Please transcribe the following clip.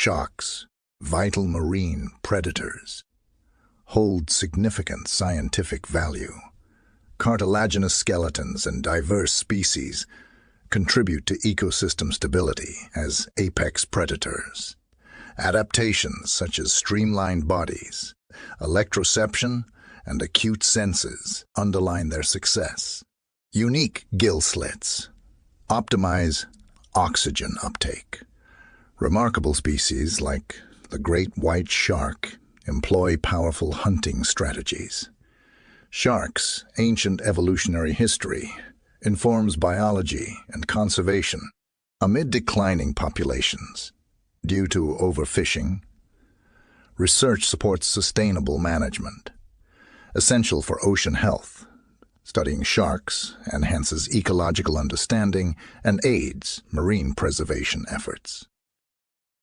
Sharks, vital marine predators, hold significant scientific value. Cartilaginous skeletons and diverse species contribute to ecosystem stability as apex predators. Adaptations such as streamlined bodies, electroreception, and acute senses underline their success. Unique gill slits optimize oxygen uptake. Remarkable species like the great white shark employ powerful hunting strategies. Sharks' ancient evolutionary history informs biology and conservation. Amid declining populations due to overfishing, research supports sustainable management. Essential for ocean health, studying sharks enhances ecological understanding and aids marine preservation efforts.